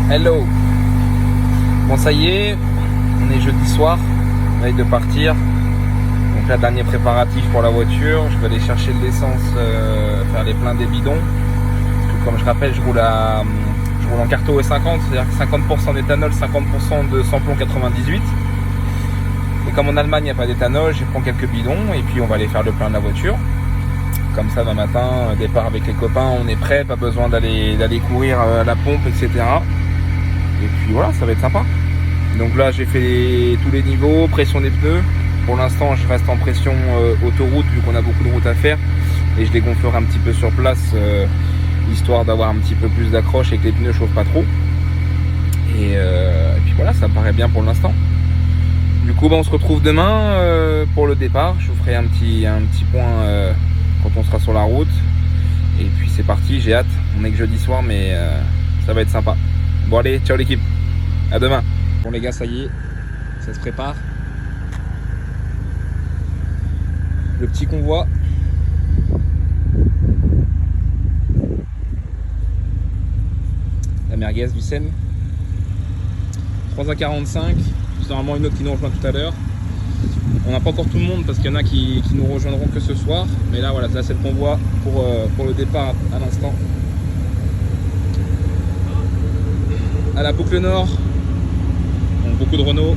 Hello. Bon, ça y est, on est jeudi soir, veille de partir. Donc là, dernier préparatif pour la voiture. Je vais aller chercher de l'essence, faire les pleins des bidons. Parce que comme je rappelle, je roule en Carto E50, c'est-à-dire que 50% d'éthanol, 50% de samplon 98. Et comme en Allemagne, il n'y a pas d'éthanol, je prends quelques bidons et puis on va aller faire le plein de la voiture. Comme ça, demain matin, départ avec les copains, on est prêt, pas besoin d'aller courir à la pompe, etc. Et puis voilà, ça va être sympa. Donc là, j'ai fait tous les niveaux, pression des pneus. Pour l'instant, je reste en pression autoroute vu qu'on a beaucoup de route à faire. Et je les gonflerai un petit peu sur place, histoire d'avoir un petit peu plus d'accroche et que les pneus ne chauffent pas trop. Et puis voilà, ça me paraît bien pour l'instant. Du coup, on se retrouve demain pour le départ. Je vous ferai un petit point quand on sera sur la route. Et puis c'est parti, j'ai hâte. On est que jeudi soir, mais ça va être sympa. Bon allez, ciao l'équipe, à demain. Bon les gars, ça y est, ça se prépare. Le petit convoi. La merguez du Seine. 3h45, c'est normalement une autre qui nous rejoint tout à l'heure. On n'a pas encore tout le monde parce qu'il y en a qui nous rejoindront que ce soir. Mais là voilà, là c'est le convoi pour le départ à l'instant. À la boucle nord, donc beaucoup de Renault.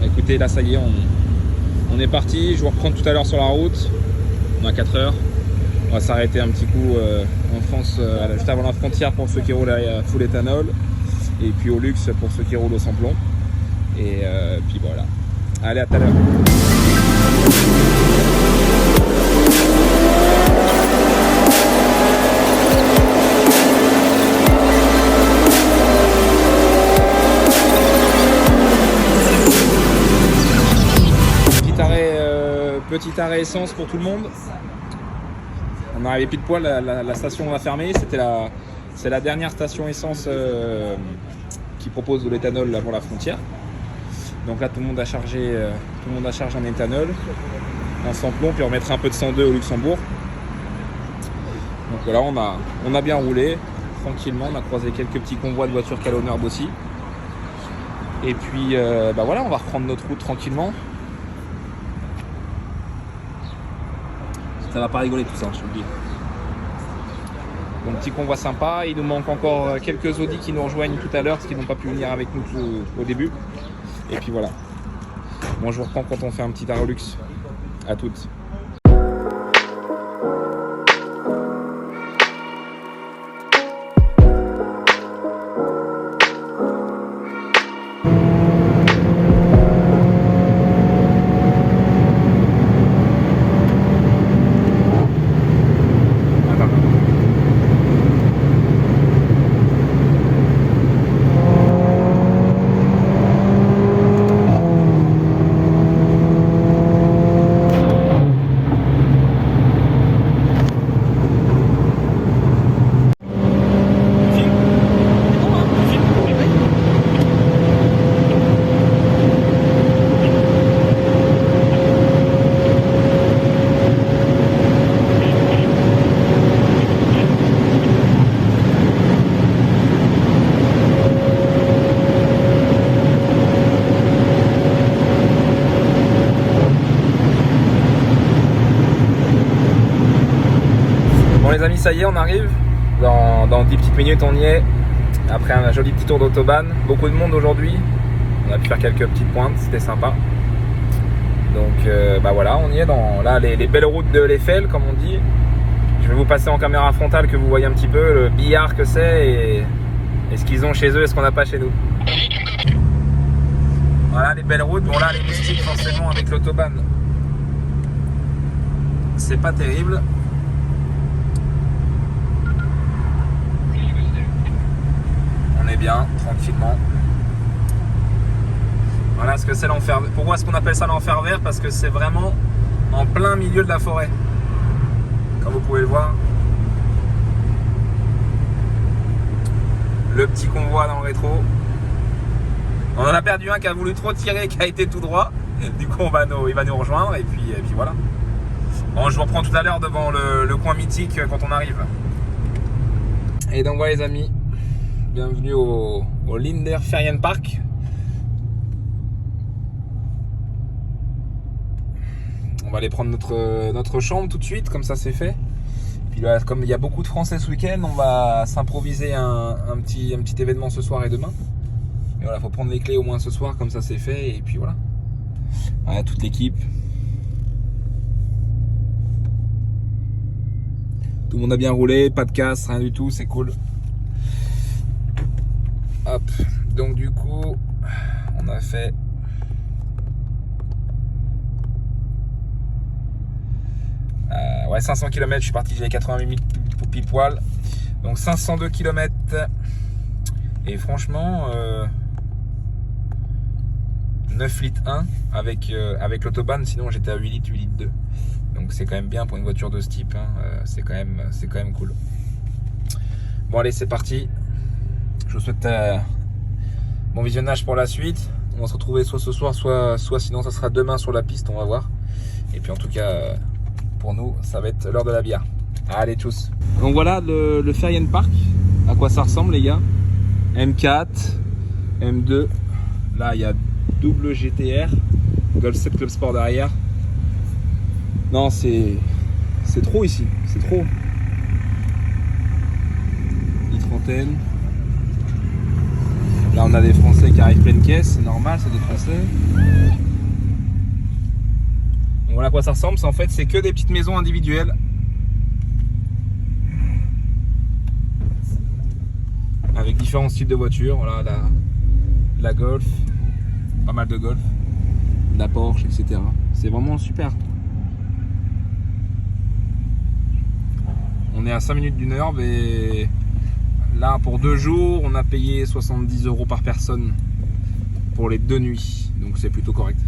Écoutez, là ça y est, on est parti. Je vous reprends tout à l'heure sur la route. On a 4 heures. On va s'arrêter un petit coup en France, juste avant la frontière pour ceux qui roulent à full éthanol. Et puis au luxe pour ceux qui roulent au samplon. Et puis voilà. Allez, à tout à l'heure. Petit arrêt essence pour tout le monde. On est arrivé pile poil, la station va fermer. C'est la dernière station essence qui propose de l'éthanol avant la frontière. Donc là tout le monde a chargé en éthanol, en samplon, puis on mettra un peu de 102 au Luxembourg. Donc voilà, on a bien roulé tranquillement. On a croisé quelques petits convois de voitures Calonherbe aussi. Et puis voilà, on va reprendre notre route tranquillement. Ça va pas rigoler tout ça, je te le dis. Donc petit convoi sympa. Il nous manque encore quelques Audi qui nous rejoignent tout à l'heure parce qu'ils n'ont pas pu venir avec nous au début. Et puis voilà. Bon, je vous reprends quand on fait un petit arrêt luxe. À toutes. Les amis, ça y est, on arrive. Dans 10 petites minutes, on y est. Après un joli petit tour d'autobahn. Beaucoup de monde aujourd'hui. On a pu faire quelques petites pointes, c'était sympa. Donc voilà, on y est dans là, les belles routes de l'Eiffel, comme on dit. Je vais vous passer en caméra frontale que vous voyez un petit peu le billard que c'est et ce qu'ils ont chez eux et ce qu'on n'a pas chez nous. Voilà les belles routes. Bon là, les moustiques forcément avec l'autobahn, c'est pas terrible. On est bien, tranquillement. Voilà ce que c'est l'enfer. Pourquoi est-ce qu'on appelle ça l'enfer vert? Parce que c'est vraiment en plein milieu de la forêt. Comme vous pouvez le voir. Le petit convoi dans le rétro. On en a perdu un qui a voulu trop tirer, qui a été tout droit. Du coup, il va nous rejoindre et puis voilà. Bon, je vous reprends tout à l'heure devant le coin mythique quand on arrive. Et donc voilà les amis, bienvenue au Linder Ferienpark. On va aller prendre notre chambre tout de suite, comme ça c'est fait. Puis là, comme il y a beaucoup de Français ce week-end, on va s'improviser un petit événement ce soir et demain. Mais voilà, faut prendre les clés au moins ce soir, comme ça c'est fait. Et puis voilà. Voilà toute l'équipe. Tout le monde a bien roulé, pas de casse, rien du tout, c'est cool. Hop, donc du coup, on a fait ouais, 500 km, je suis parti, j'avais 88 minutes pile poil. Donc 502 km. Et franchement, 9 litres 1 avec l'autobahn, sinon j'étais à 8 litres 2. Donc c'est quand même bien pour une voiture de ce type, hein. C'est quand même cool. Bon allez, c'est parti. Je vous souhaite bon visionnage pour la suite. On va se retrouver soit ce soir, soit sinon ça sera demain sur la piste, on va voir. Et puis en tout cas, pour nous, ça va être l'heure de la bière. Allez, tchuss. Donc voilà le Ferienpark, à quoi ça ressemble les gars. M4, M2, là il y a double GTR, Golf 7 Club Sport derrière. Non, c'est trop ici, c'est trop. E30. Là, on a des Français qui arrivent pleine caisse, c'est normal, c'est des Français. Donc voilà à quoi ça ressemble. En fait, c'est que des petites maisons individuelles. Avec différents styles de voitures. Voilà, la Golf, pas mal de Golf, la Porsche, etc. C'est vraiment super. On est à 5 minutes du Nord et là pour 2 jours on a payé 70 € par personne pour les 2 nuits, donc c'est plutôt correct.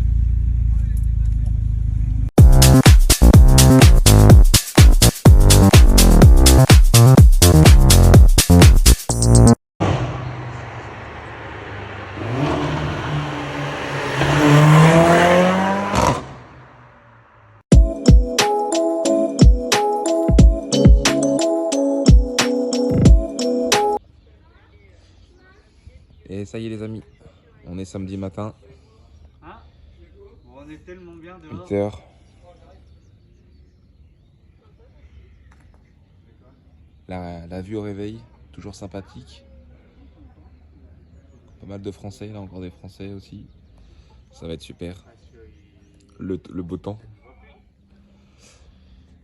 Et ça y est les amis, on est samedi matin. Hein, on est tellement bien dehors. 8h. La vue au réveil, toujours sympathique. Pas mal de Français, là encore des Français aussi. Ça va être super. Le beau temps.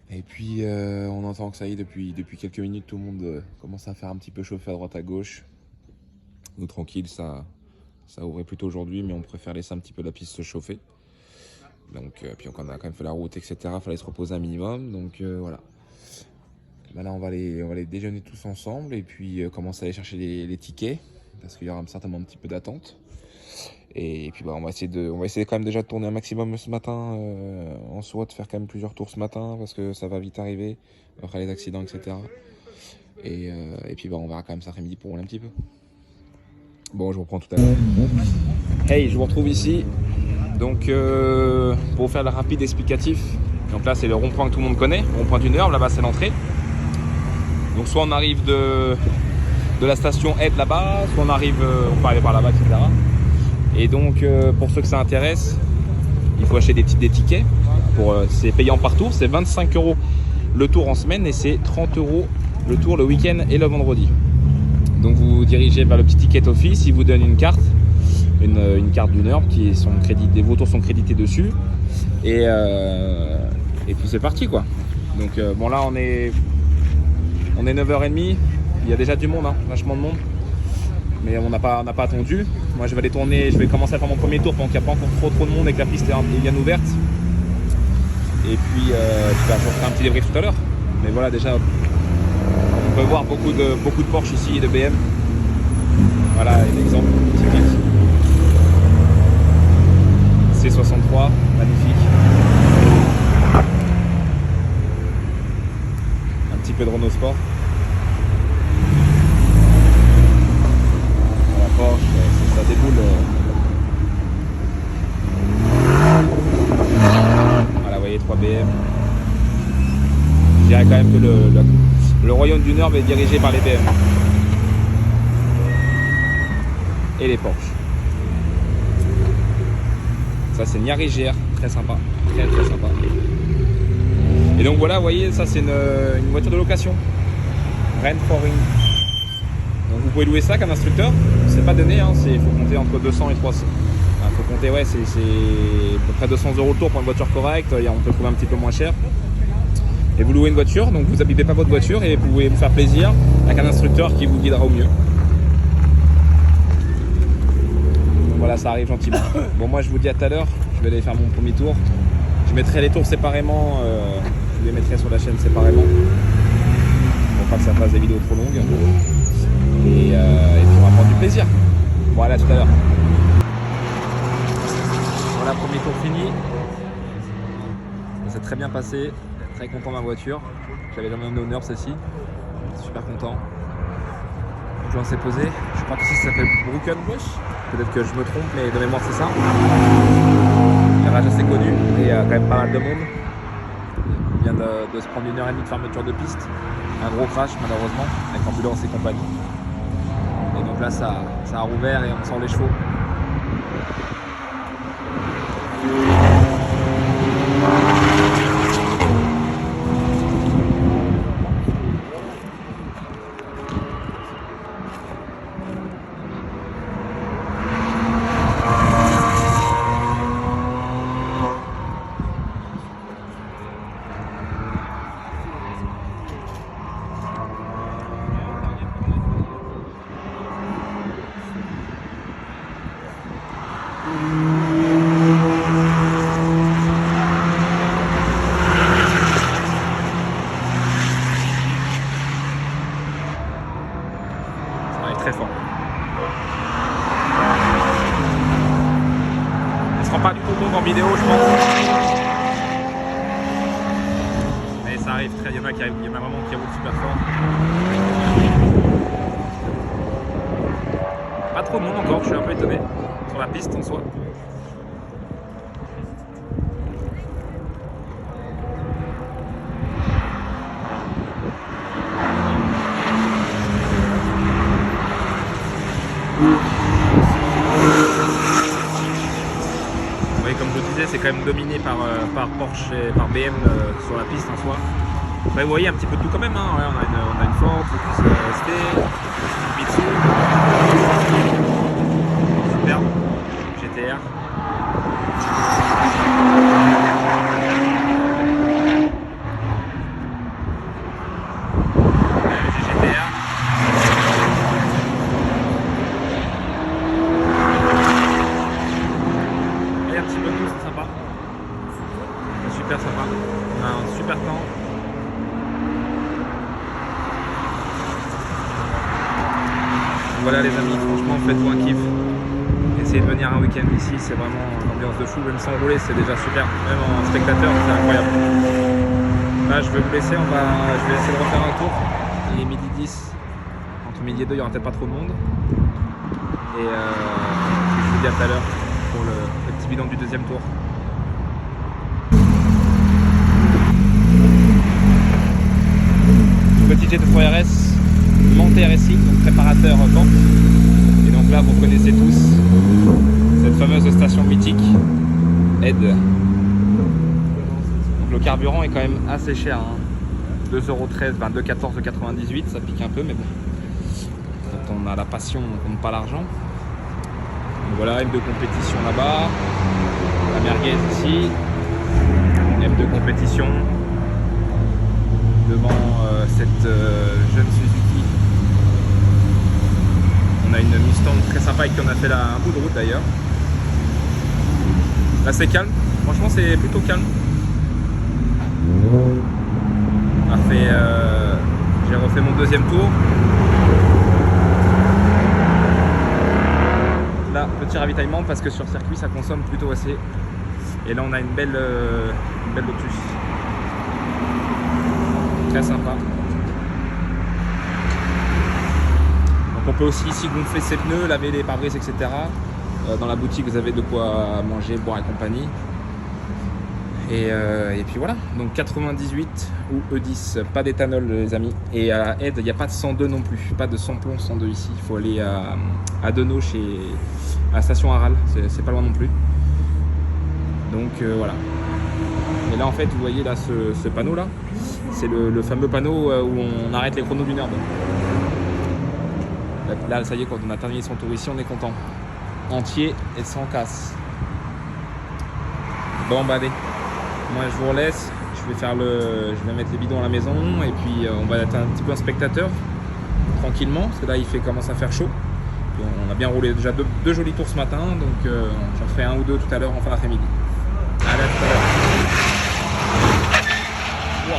Et puis on entend que ça y est depuis quelques minutes, tout le monde commence à faire un petit peu chauffer à droite à gauche. Nous tranquille, ça ouvrait plutôt aujourd'hui, mais on préfère laisser un petit peu la piste se chauffer. Donc puis on a quand même fait la route, etc. Fallait se reposer un minimum, donc voilà. Là on va aller déjeuner tous ensemble et puis commencer à aller chercher les tickets parce qu'il y aura certainement un petit peu d'attente. Et puis on va essayer quand même déjà de tourner un maximum ce matin en soi, de faire quand même plusieurs tours ce matin parce que ça va vite arriver après les accidents, etc. Et puis on verra quand même cet après-midi pour rouler un petit peu. Bon, je vous reprends tout à l'heure. Hey, je vous retrouve ici. Donc, pour faire le rapide explicatif, donc là, c'est le rond-point que tout le monde connaît, rond-point du Nord, là-bas, c'est l'entrée. Donc, soit on arrive de la station Aide là-bas, soit on arrive, on peut aller par là-bas, etc. Et donc, pour ceux que ça intéresse, il faut acheter des tickets. C'est payant par tour, c'est 25 € le tour en semaine et c'est 30 € le tour le week-end et le vendredi. Donc vous vous dirigez vers le petit ticket office, il vous donne une carte, une carte d'une heure qui est vos tours sont crédités dessus et puis c'est parti quoi. Donc bon là on est 9h30, il y a déjà du monde, hein, vachement de monde, mais on n'a pas attendu. Moi je vais commencer à faire mon premier tour pendant qu'il n'y a pas encore trop de monde et que la piste est bien ouverte. Et puis je vous ferai un petit débrief tout à l'heure. Mais voilà déjà. On peut voir beaucoup de Porsche ici et de BM. Voilà un exemple typique. C63, magnifique. Un petit peu de Renault Sport. La Porsche, ça déboule. 3 BM. Je dirais quand même que le royaume du Nord est dirigé par les BM. Et les Porsche. Ça c'est une Yaris GR, très sympa, très sympa. Et donc voilà, vous voyez, ça c'est une voiture de location. Rent for Ring. Donc vous pouvez louer ça comme instructeur, c'est pas donné, hein, il faut compter entre 200 et 300. Il faut compter, ouais, c'est à peu près 200 € le tour pour une voiture correcte, on peut trouver un petit peu moins cher. Et vous louez une voiture, donc vous n'abîmez pas votre voiture et vous pouvez vous faire plaisir avec un instructeur qui vous guidera au mieux. Donc voilà, ça arrive gentiment. Bon, moi je vous dis à tout à l'heure, je vais aller faire mon premier tour. Je mettrai les tours séparément, je les mettrai sur la chaîne séparément pour pas que ça fasse des vidéos trop longues. Et puis on va prendre du plaisir. Voilà, à tout à l'heure. Voilà, premier tour fini. Ça s'est très bien passé. Très content de ma voiture. J'avais jamais un honneur celle-ci. Super content. Le joint s'est posé. Je crois que ça s'appelle Broken Bush. Peut-être que je me trompe, mais de mémoire c'est ça. Garage assez connu et quand même pas mal de monde. Il vient de se prendre 1h30 de fermeture de piste. Un gros crash malheureusement avec ambulance et compagnie. Et donc là ça a rouvert et on sent les chevaux. Très fort. Elle se rend pas du tout compte en vidéo, je pense. Mais ça arrive très, il y en a vraiment qui roulent super fort. Pas trop de monde encore, je suis un peu étonné sur la piste en soi. Oui, comme je vous disais, c'est quand même dominé par Porsche et par BM sur la piste en soi. Après, vous voyez un petit peu de tout quand même, hein. Ouais, on a une Ford, Focus ST, Mitsu, superbe, GTR. Super sympa, on a un super temps. Voilà les amis, franchement faites-vous un kiff. Essayez de venir un week-end ici, c'est vraiment une ambiance de fou, même sans rouler c'est déjà super. Même en spectateur c'est incroyable. Là je vais vous laisser, je vais essayer de refaire un tour. Il est midi 10, entre midi et 2 il n'y aura peut-être pas trop de monde. Et je vous dis à tout à l'heure pour le petit bilan du deuxième tour. Petit GT3 RS, monté RSI, donc préparateur vente. Et donc là vous connaissez tous cette fameuse station mythique Aide. Donc le carburant est quand même assez cher, hein. 2,13 €, 2,14 €, 2,98 €, ça pique un peu mais bon. Quand on a la passion, on compte pas l'argent. Donc voilà, M de compétition là-bas, la merguez ici, M de compétition. Devant cette jeune Suzuki, on a une Mustang très sympa avec qui on a fait un bout de route d'ailleurs. Là c'est calme, franchement c'est plutôt calme. J'ai refait mon deuxième tour. Là petit ravitaillement parce que sur circuit ça consomme plutôt assez. Et là on a une belle Lotus. Très sympa. Donc on peut aussi ici gonfler ses pneus, laver les pare-brises, etc. Dans la boutique vous avez de quoi manger, boire et compagnie. Et puis voilà, donc 98 ou E10, pas d'éthanol les amis. Et à Aide, il n'y a pas de 102 non plus, pas de samplon 102 ici. Il faut aller à Denault à la station Aral, c'est pas loin non plus. Donc voilà. Et là en fait, vous voyez là ce panneau là, c'est le fameux panneau où on arrête les chronos d'une heure. Là ça y est, quand on a terminé son tour ici, on est content. Entier et sans casse. Bon bah allez. Moi je vous relaisse, je vais mettre les bidons à la maison et puis on va être un petit peu un spectateur tranquillement parce que là il commence à faire chaud. Puis on a bien roulé déjà deux jolis tours ce matin, donc j'en ferai un ou deux tout à l'heure en fin d'après-midi. Allez, à tout à l'heure. Wow.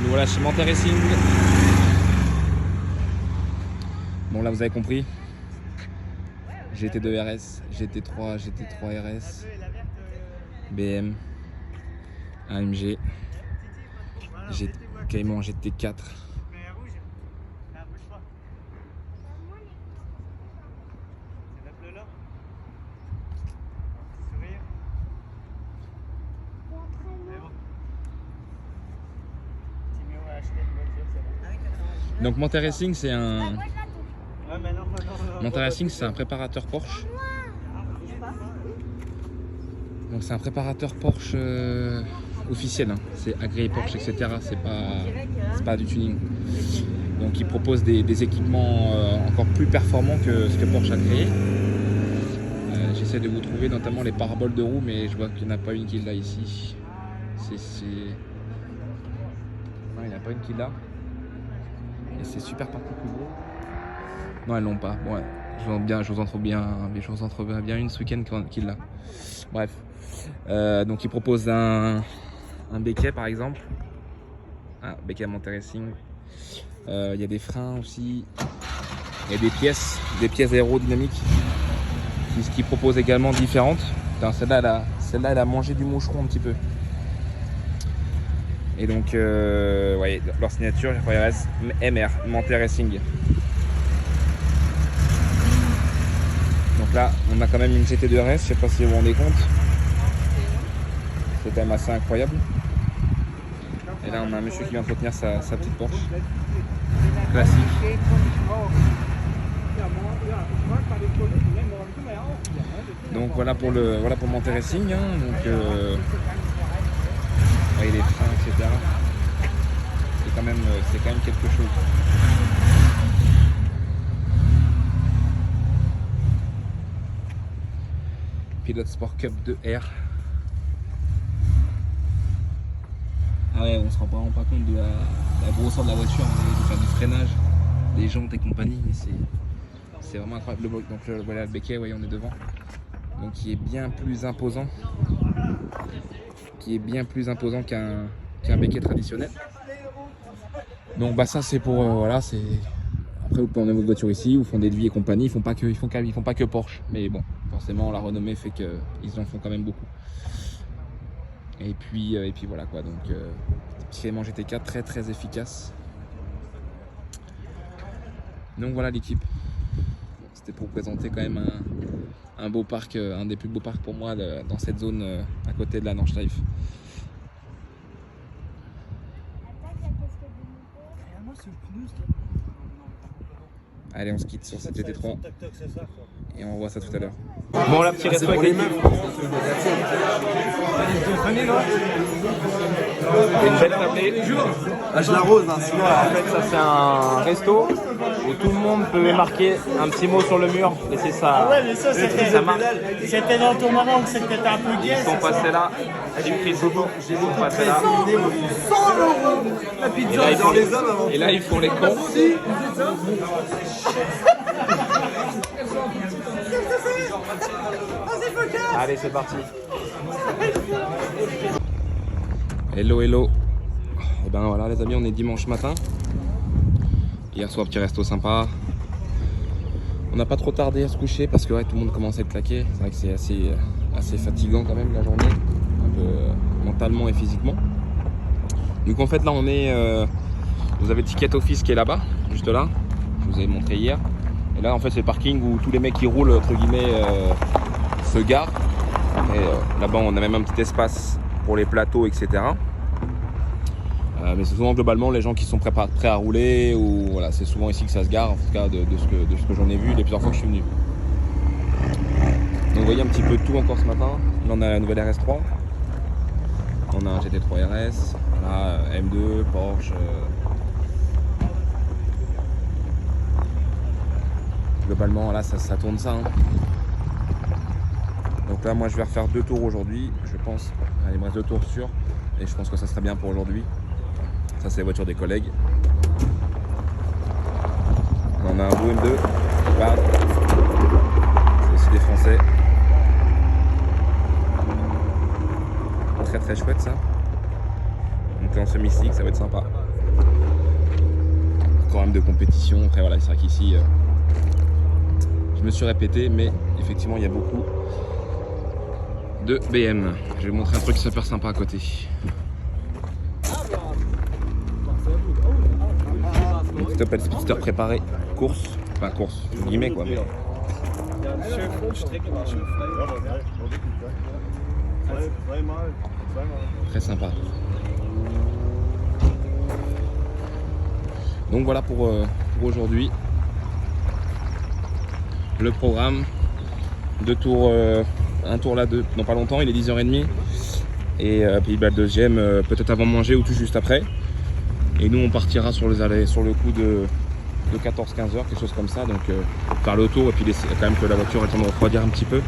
Nous voilà chez Manthey Racing. Bon là vous avez compris. GT2 RS, GT3 RS, BM, AMG, Cayman GT4. Donc Manthey Racing c'est un préparateur Porsche. Donc c'est un préparateur Porsche officiel, hein. C'est agréé Porsche, etc. C'est pas du tuning. Donc il propose des équipements encore plus performants que ce que Porsche a créé. J'essaie de vous trouver notamment les paraboles de roues, mais je vois qu'il n'y en a pas une qui est là ici. Non, il n'y en a pas une qui est là. Et c'est super particulier. Non, elles l'ont pas. Bon, ouais. Je vous en trouve bien une ce week-end qui l'a. Bref. Donc il propose un béquet par exemple. Ah, béquet à Manthey Racing. Il y a des freins aussi. Il y a des pièces aérodynamiques qui proposent également différentes. Celle-là elle a mangé du moucheron un petit peu. Et donc, ouais, leur signature, RS, MR, Manthey Racing. Donc là, on a quand même une GT2 RS, je sais pas si vous vous rendez compte. C'est quand même assez incroyable. Et là, on a un monsieur qui vient entretenir sa petite Porsche. Classique. Donc voilà pour Manthey Racing. Hein. Donc, ouais, les freins, etc. C'est quand même quelque chose. Pilote Sport Cup 2R. Ah ouais, on se rend vraiment pas compte de la grosseur de la voiture, de faire du freinage, des jantes et compagnie, mais c'est vraiment incroyable. Donc voilà le béquet, voyez, on est devant. Donc qui est bien plus imposant. Qu'un béquet traditionnel. Donc bah ça c'est pour voilà, c'est après vous pouvez emmener votre voiture ici, vous font des devis et compagnie, ils font pas que Porsche, mais bon, forcément la renommée fait qu'ils en font quand même beaucoup. Et puis voilà quoi, donc petit Cayman GT4 très très efficace. Donc voilà l'équipe. C'était pour vous présenter quand même un beau parc, un des plus beaux parcs pour moi dans cette zone à côté de la Nordschleife. Allez, on se quitte sur cette GT3 et on revoit ça tout à l'heure. Bon, la petite resto avec les meufs. Une belle tablée. Ah, je l'arrose, hein, sinon. En fait, ça c'est un resto où tout le monde peut marquer un petit mot sur le mur. Laisser ça. Ah ouais, mais ça, c'était dans ton moment que c'était un peu gay. Ils sont passés là. J'ai pris Soto. Ils sont passés là. 100 € la pizza dans les hommes avant. Et là, ils font les cons. Allez, c'est parti. Hello, hello. Et ben voilà, les amis, on est dimanche matin. Hier soir, petit resto sympa. On n'a pas trop tardé à se coucher parce que ouais, tout le monde commence à être claqué. C'est vrai que c'est assez fatigant quand même la journée, un peu mentalement et physiquement. Donc en fait là, on est. Vous avez le ticket office qui est là-bas, juste là. Je vous avais montré hier. Et là, en fait, c'est le parking où tous les mecs qui roulent entre guillemets se garent. Et là-bas, on a même un petit espace pour les plateaux, etc. Mais c'est souvent globalement les gens qui sont prêts à rouler, ou voilà, c'est souvent ici que ça se gare, en tout cas de ce que j'en ai vu les plusieurs fois que je suis venu. Donc vous voyez un petit peu de tout encore ce matin. Là on a la nouvelle RS3, on a un GT3 RS, là M2, Porsche. Globalement là ça tourne ça. Hein. Donc là moi je vais refaire 2 tours aujourd'hui, je pense. Allez, il me reste 2 tours sûrs et je pense que ça serait bien pour aujourd'hui. Ça c'est les voitures des collègues. On a un beau M2, regarde. C'est aussi des Français. Très très chouette ça. Donc en semi-stick, ça va être sympa. Quand même de compétition. Après voilà, c'est vrai qu'ici je me suis répété, mais effectivement il y a beaucoup de BM. Je vais vous montrer un truc super sympa à côté. Opel Speedster préparé, course, enfin course, guillemets quoi. Mais... très sympa. Donc voilà pour aujourd'hui. Le programme, 2 tours, un tour là, dans pas longtemps, il est 10h30. Et puis bah, le deuxième, peut-être avant manger ou tout juste après. Et nous on partira sur le coup de 14-15 heures, quelque chose comme ça, donc faire le tour et puis laisser quand même que la voiture ait le temps de refroidir un petit peu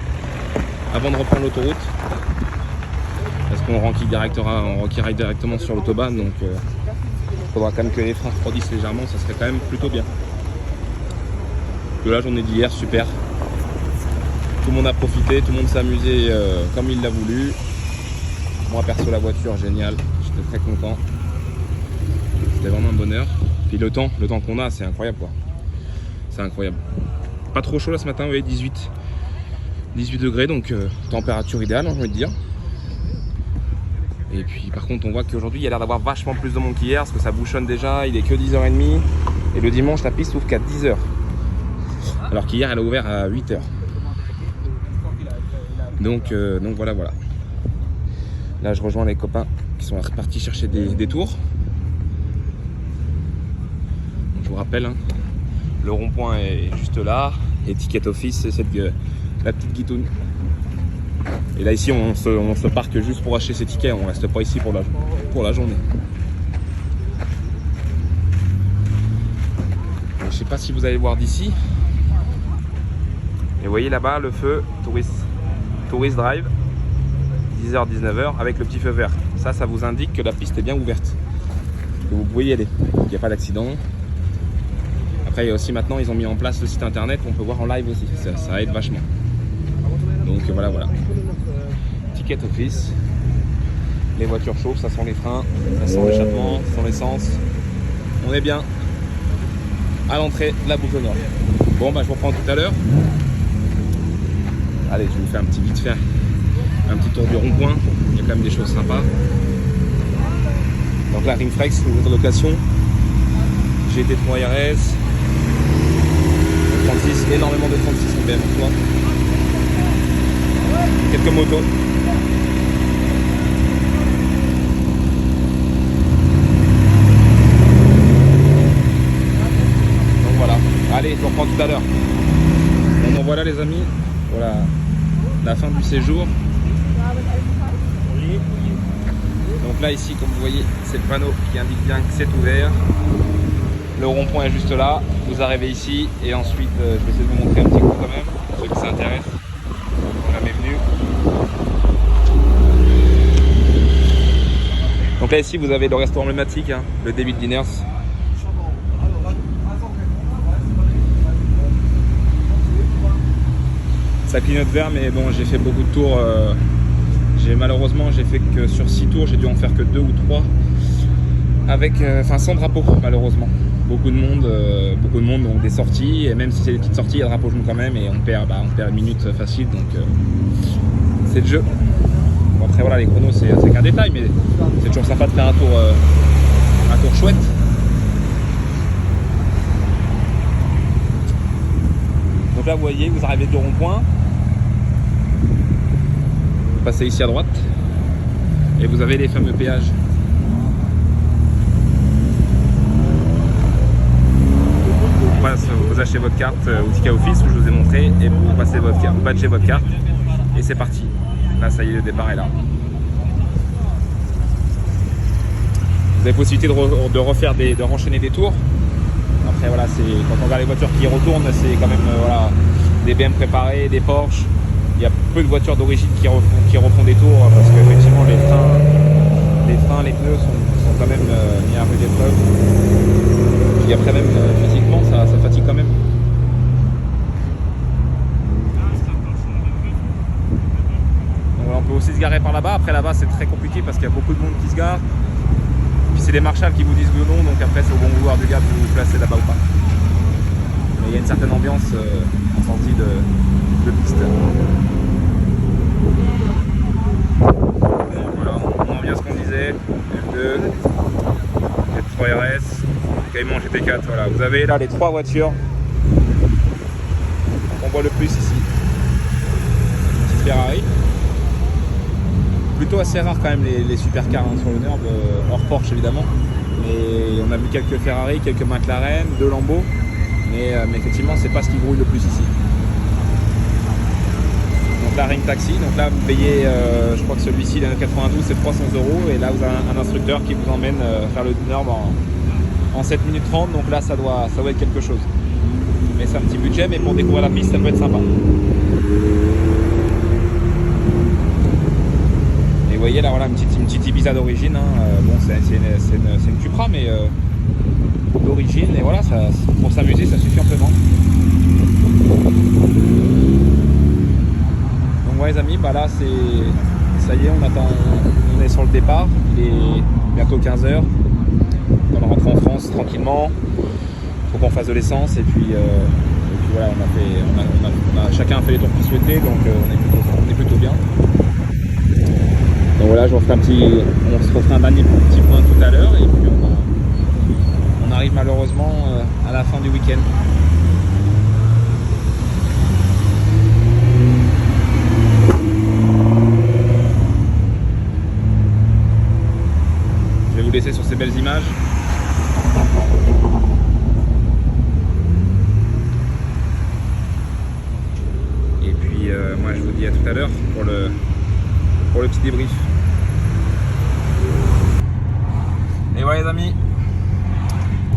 avant de reprendre l'autoroute, parce qu'on renquillera directement sur l'autobahn, donc il faudra quand même que les freins refroidissent légèrement, ça serait quand même plutôt bien. De la journée d'hier, super, tout le monde a profité, tout le monde s'est amusé comme il l'a voulu. Moi perso la voiture géniale, j'étais très content. C'était vraiment un bonheur. Puis le temps qu'on a, c'est incroyable quoi. C'est incroyable. Pas trop chaud là ce matin, vous voyez, 18 degrés, donc température idéale, j'ai envie de dire. Et puis par contre, on voit qu'aujourd'hui, il y a l'air d'avoir vachement plus de monde qu'hier, parce que ça bouchonne déjà, il est que 10h30. Et le dimanche, la piste ouvre qu'à 10h. Alors qu'hier, elle a ouvert à 8h. Donc voilà. Là, je rejoins les copains qui sont repartis chercher des tours. Je vous rappelle, hein, le rond-point est juste là, et Ticket Office c'est la petite guitoune. Et là ici on se parque juste pour acheter ses tickets, on reste pas ici pour la journée. Je sais pas si vous allez voir d'ici. Et vous voyez là-bas le feu Tourist Drive, 10h-19h avec le petit feu vert. Ça vous indique que la piste est bien ouverte, que vous pouvez y aller, qu'il n'y a pas d'accident. Après, il y a aussi maintenant, ils ont mis en place le site internet, on peut voir en live aussi, ça aide vachement. Donc voilà. Ticket Office, les voitures chauffent, ça sent les freins, ça sent l'échappement, ça sent l'essence. On est bien à l'entrée de la boucle nord. Bon, bah je vous reprends tout à l'heure. Allez, je vais vous faire un petit vite fait, un petit tour du rond-point, il y a quand même des choses sympas. Donc la Ringflex, nouvelle location, GT3 RS. 36, énormément de 36 en BM en soi. Quelques motos. Donc voilà. Allez, je vous reprends tout à l'heure. Bon, voilà les amis. Voilà la fin du séjour. Donc là ici, comme vous voyez, c'est le panneau qui indique bien que c'est ouvert. Le rond-point est juste là. Vous arrivez ici et ensuite je vais essayer de vous montrer un petit coup quand même, pour ceux qui s'intéressent. Jamais venu. Donc là ici vous avez le restaurant emblématique, hein, le David Dinners. Ça clignote vert, mais bon, j'ai fait beaucoup de tours. Malheureusement, j'ai fait que sur 6 tours, j'ai dû en faire que 2 ou 3 avec, sans drapeau, malheureusement. Beaucoup de monde, donc des sorties, et même si c'est des petites sorties, il y a le drapeau jaune quand même, et on perd une minute facile, donc c'est le jeu. Bon, après voilà, les chronos c'est qu'un détail, mais c'est toujours sympa de faire un tour chouette. Donc là vous voyez, vous arrivez du rond-point, vous passez ici à droite et vous avez les fameux péages. Voilà, vous achetez votre carte au ticket office, je vous ai montré, et vous passez votre carte, vous badgez votre carte et c'est parti. Là ça y est, le départ est là. Vous avez possibilité de refaire de renchaîner des tours. Après voilà, quand on regarde les voitures qui retournent, c'est quand même voilà, des BM préparés, des Porsche. Il y a peu de voitures d'origine qui refont des tours parce qu'effectivement les freins, les pneus sont quand même mis à rude épreuve. Puis après même physiquement ça fatigue quand même. Donc voilà, on peut aussi se garer par là-bas. Après là-bas c'est très compliqué parce qu'il y a beaucoup de monde qui se gare. C'est les marshals qui vous disent oui ou non, donc après c'est au bon vouloir du gars de vous placer là-bas ou pas. Mais il y a une certaine ambiance en sortie de piste. Donc voilà, on en vient à ce qu'on disait. F2, F3 RS, Cayman GT4, voilà. Vous avez là les 3 voitures qu'on voit le plus ici. Une petite Ferrari. Plutôt assez rare quand même les supercars sur le Nürb, hors Porsche évidemment. Mais on a vu quelques Ferrari, quelques McLaren, 2 Lambo. Mais effectivement c'est pas ce qui grouille le plus ici. Donc là Ring Taxi, donc là vous payez, je crois que celui-ci, le 92, c'est 300 €. Et là vous avez un instructeur qui vous emmène faire le Nürb en 7 minutes 30. Donc là ça doit être quelque chose. Mais c'est un petit budget, mais pour découvrir la piste ça peut être sympa. Vous voyez là, voilà une petite Ibiza d'origine, hein. Bon c'est une Cupra mais d'origine, et voilà, pour s'amuser ça suffit amplement. Donc ouais les amis, bah là ça y est, on est sur le départ, il est bientôt 15 h. On rentre en France tranquillement, faut qu'on fasse de l'essence et puis voilà, chacun a fait les tours qu'il souhaitait, donc on est plutôt bien. Donc voilà, on se refera un dernier petit point tout à l'heure et puis on arrive malheureusement à la fin du week-end. Je vais vous laisser sur ces belles images. Et puis moi je vous dis à tout à l'heure pour le petit débrief. Et voilà les amis,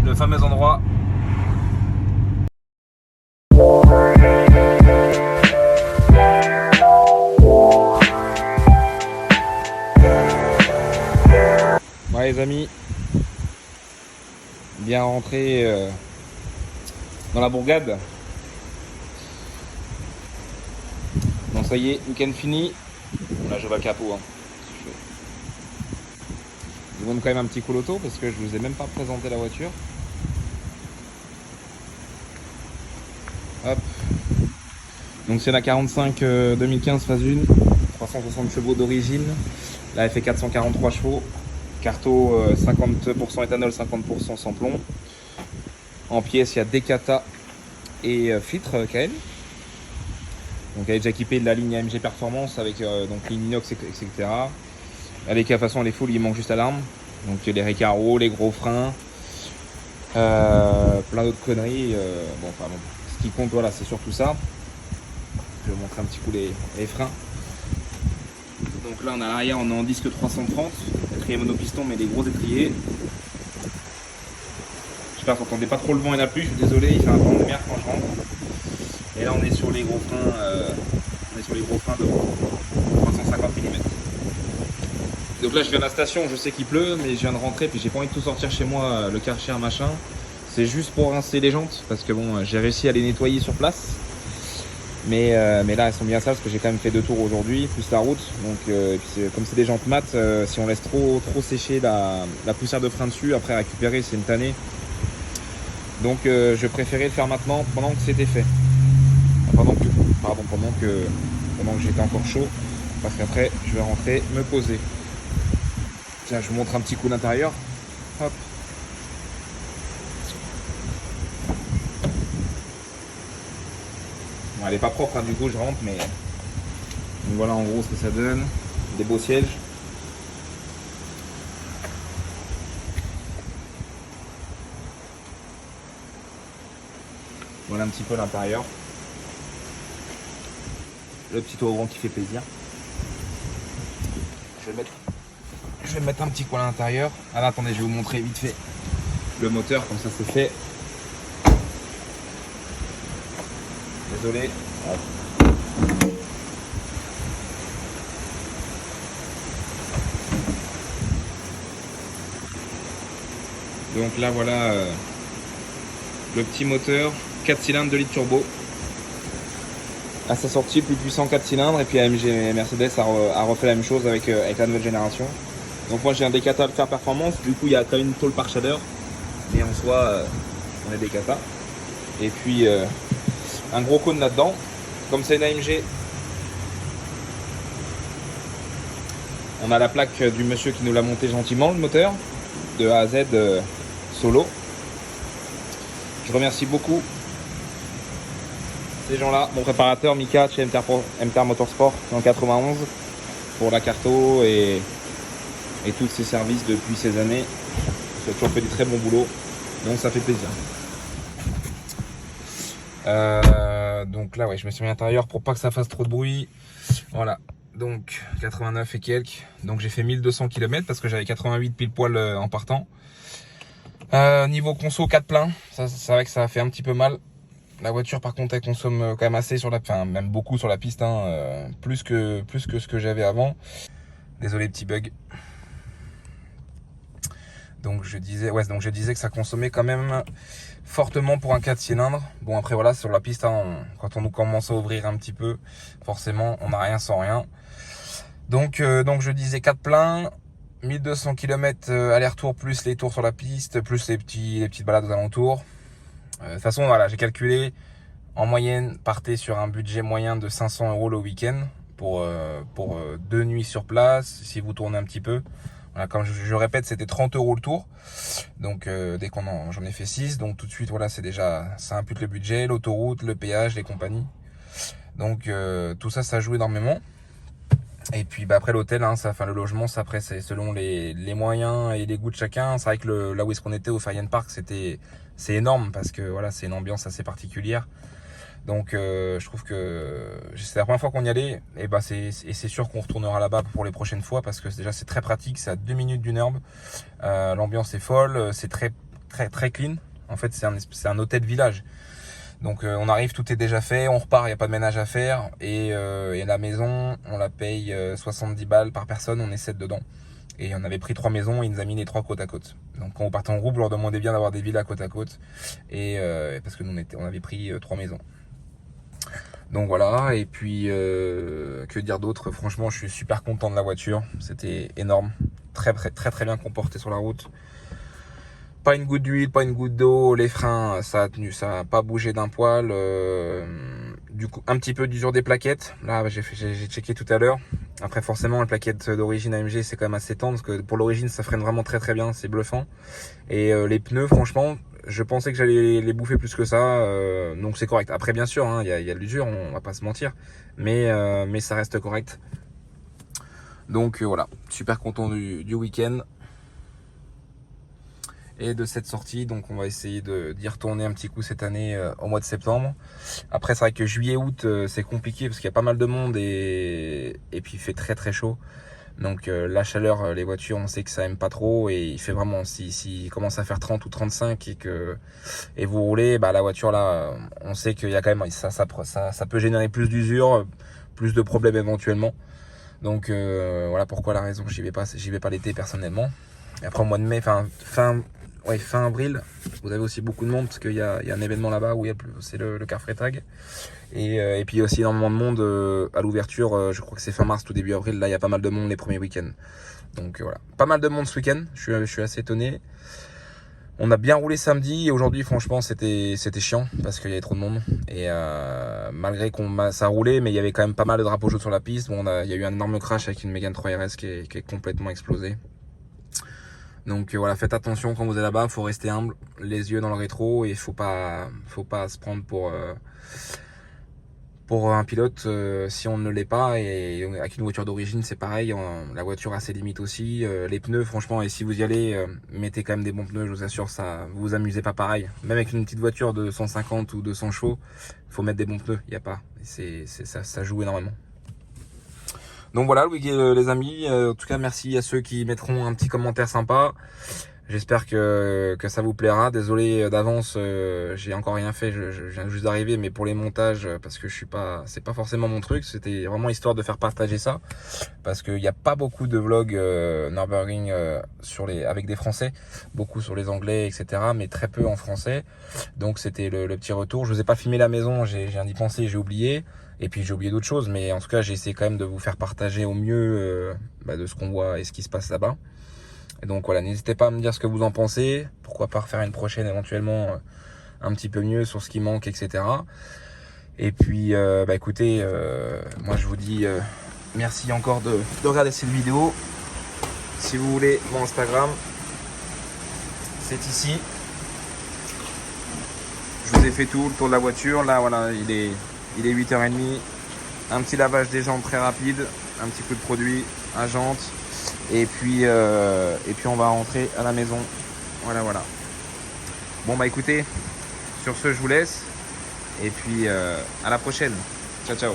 le fameux endroit. Voilà les amis, bien rentré dans la bourgade. Bon ça y est, week-end fini. Là je bats le capot, hein. Je vous montre quand même un petit coup l'auto parce que je vous ai même pas présenté la voiture. Hop. Donc c'est la 45 2015 phase 1, 360 chevaux d'origine. Là elle fait 443 chevaux. Carto 50% éthanol, 50% sans plomb. En pièces il y a Decata et filtre KN. Donc elle est déjà équipée de la ligne AMG Performance avec donc ligne inox, etc. Avec de toute façon les full, il manque juste à l'arme. Donc les récarros, les gros freins, plein d'autres conneries. Bon, ce qui compte voilà, c'est surtout ça. Je vais vous montrer un petit coup les freins. Donc là on a l'arrière, on est en disque 330, étrier monopiston mais des gros étriers. J'espère que vous n'entendez pas trop le vent et la pluie, je suis désolé, il fait un vent de merde quand je rentre. Et là on est sur les gros freins, devant, 350 mm. Donc là je viens de la station, je sais qu'il pleut, mais je viens de rentrer, puis j'ai pas envie de tout sortir chez moi, le Karcher machin. C'est juste pour rincer les jantes, parce que bon, j'ai réussi à les nettoyer sur place. Mais là elles sont bien sales, parce que j'ai quand même fait 2 tours aujourd'hui, plus la route. Donc et puis comme c'est des jantes mat, si on laisse trop sécher la poussière de frein dessus, après récupérer c'est une tannée. Donc je préférais le faire maintenant, pendant que c'était fait. Pendant que j'étais encore chaud, parce qu'après je vais rentrer me poser. Tiens, je vous montre un petit coup l'intérieur. Hop. Bon, elle est pas propre, hein, du coup je rentre, mais donc voilà en gros ce que ça donne. Des beaux sièges. Voilà un petit peu l'intérieur. Le petit toit qui fait plaisir. Je vais mettre un petit coin à l'intérieur. Ah là, attendez, je vais vous montrer vite fait le moteur, comme ça c'est fait. Désolé. Donc là voilà le petit moteur 4 cylindres 2 litres turbo. À sa sortie, plus puissant 4 cylindres, et puis AMG Mercedes a refait la même chose avec la nouvelle génération. Donc moi j'ai un Decathlon Car Performance, du coup il y a quand même une tôle par shader, mais en soi on est des Decathlon. Et puis un gros cône là-dedans, comme c'est une AMG. On a la plaque du monsieur qui nous l'a monté gentiment, le moteur, de A à Z solo. Je remercie beaucoup ces gens-là, mon préparateur Mika chez MTR Motorsport en 91 pour la carto et tous ses services depuis ces années. Il a toujours fait du très bon boulot, donc ça fait plaisir. Donc là ouais, je me suis mis à l'intérieur pour pas que ça fasse trop de bruit. Voilà, donc 89 et quelques, donc j'ai fait 1200 km parce que j'avais 88 pile poil en partant. Niveau conso 4 pleins, ça c'est vrai que ça a fait un petit peu mal. La voiture par contre elle consomme quand même assez sur la, enfin même beaucoup sur la piste, hein, plus que ce que j'avais avant. Désolé petit bug. Donc je disais que ça consommait quand même fortement pour un 4 cylindres. Bon après voilà, sur la piste, hein, quand on nous commence à ouvrir un petit peu, forcément on n'a rien sans rien. Donc je disais 4 pleins, 1200 km aller-retour plus les tours sur la piste, plus les petites balades aux alentours. De toute façon voilà, j'ai calculé en moyenne, partez sur un budget moyen de 500 € le week-end pour 2 nuits sur place si vous tournez un petit peu. Voilà, comme je répète, c'était 30 € le tour. Donc dès j'en ai fait 6, donc tout de suite voilà, ça impute le budget, l'autoroute, le péage, les compagnies. Donc tout ça joue énormément. Et puis bah, après l'hôtel, hein, le logement, ça après c'est selon les moyens et les goûts de chacun. C'est vrai que là où est-ce qu'on était au Ferian Park, c'est énorme parce que voilà, c'est une ambiance assez particulière. Donc je trouve que c'est la première fois qu'on y allait, et bah c'est sûr qu'on retournera là-bas pour les prochaines fois parce que déjà c'est très pratique, c'est à 2 minutes d'une herbe. L'ambiance est folle, c'est très clean. En fait c'est un hôtel village. Donc on arrive, tout est déjà fait, on repart, il n'y a pas de ménage à faire. Et la maison, on la paye 70 balles par personne, on est 7 dedans. Et on avait pris 3 maisons et il nous a mis les 3 côte à côte. Donc quand on partait en groupe, on leur demandait bien d'avoir des villas côte à côte. Et parce que nous on avait pris 3 maisons. Donc voilà, et puis que dire d'autre, franchement je suis super content de la voiture, c'était énorme, très bien comporté sur la route. Pas une goutte d'huile, pas une goutte d'eau, les freins ça a tenu, ça a pas bougé d'un poil. Du coup un petit peu d'usure des plaquettes, là j'ai checké tout à l'heure. Après forcément la plaquette d'origine AMG c'est quand même assez tendre, parce que pour l'origine ça freine vraiment très bien, c'est bluffant. Et les pneus franchement, je pensais que j'allais les bouffer plus que ça, donc c'est correct. Après bien sûr, il y a de l'usure, on va pas se mentir, mais ça reste correct. Donc voilà, super content du week-end. et de cette sortie. Donc on va essayer d'y retourner un petit coup cette année au mois de septembre. Après c'est vrai que juillet, août c'est compliqué parce qu'il y a pas mal de monde et puis il fait très très chaud. Donc la chaleur, les voitures, on sait que ça aime pas trop et il fait vraiment, si commence à faire 30 ou 35 et vous roulez, bah la voiture là, on sait qu'il y a quand même, ça peut générer plus d'usure, plus de problèmes éventuellement. Donc voilà pourquoi la raison, j'y vais pas l'été personnellement. Et après au mois de mai, fin avril, vous avez aussi beaucoup de monde parce qu'il y a un événement là-bas où c'est le Car Freitag. Et puis il y a aussi énormément de monde à l'ouverture, je crois que c'est fin mars, tout début avril, là il y a pas mal de monde les premiers week-ends. Donc voilà, pas mal de monde ce week-end, je suis assez étonné. On a bien roulé samedi et aujourd'hui franchement c'était chiant parce qu'il y avait trop de monde. Et malgré ça a roulé, mais il y avait quand même pas mal de drapeaux jaunes sur la piste. Bon, il y a eu un énorme crash avec une Mégane 3 RS qui est complètement explosée. Donc voilà, faites attention quand vous êtes là-bas, faut rester humble, les yeux dans le rétro et faut pas se prendre pour un pilote si on ne l'est pas. Et avec une voiture d'origine c'est pareil, la voiture a ses limites aussi, les pneus franchement, et si vous y allez, mettez quand même des bons pneus, je vous assure, ça vous vous amusez pas pareil. Même avec une petite voiture de 150 ou 200 chevaux, faut mettre des bons pneus, il n'y a pas, ça joue énormément. Donc voilà les amis, en tout cas merci à ceux qui mettront un petit commentaire sympa. J'espère que ça vous plaira. Désolé d'avance, j'ai encore rien fait, je viens juste d'arriver, mais pour les montages, parce que c'est pas forcément mon truc, c'était vraiment histoire de faire partager ça, parce qu'il n'y a pas beaucoup de vlogs Nürburgring avec des Français, beaucoup sur les Anglais, etc., mais très peu en français. Donc c'était le petit retour. Je vous ai pas filmé la maison, j'ai viens d'y penser, j'ai oublié. Et puis j'ai oublié d'autres choses, mais en tout cas j'ai essayé quand même de vous faire partager au mieux de ce qu'on voit et ce qui se passe là-bas. Et donc voilà, n'hésitez pas à me dire ce que vous en pensez, pourquoi pas refaire une prochaine éventuellement un petit peu mieux sur ce qui manque, etc. Et puis écoutez, moi je vous dis merci encore de regarder cette vidéo. Si vous voulez mon Instagram, c'est ici. Je vous ai fait tout le tour de la voiture, là voilà, il est 8h30, un petit lavage des jantes très rapide, un petit coup de produit à jantes, et puis on va rentrer à la maison. Voilà. Bon bah écoutez, sur ce je vous laisse, et puis à la prochaine. Ciao.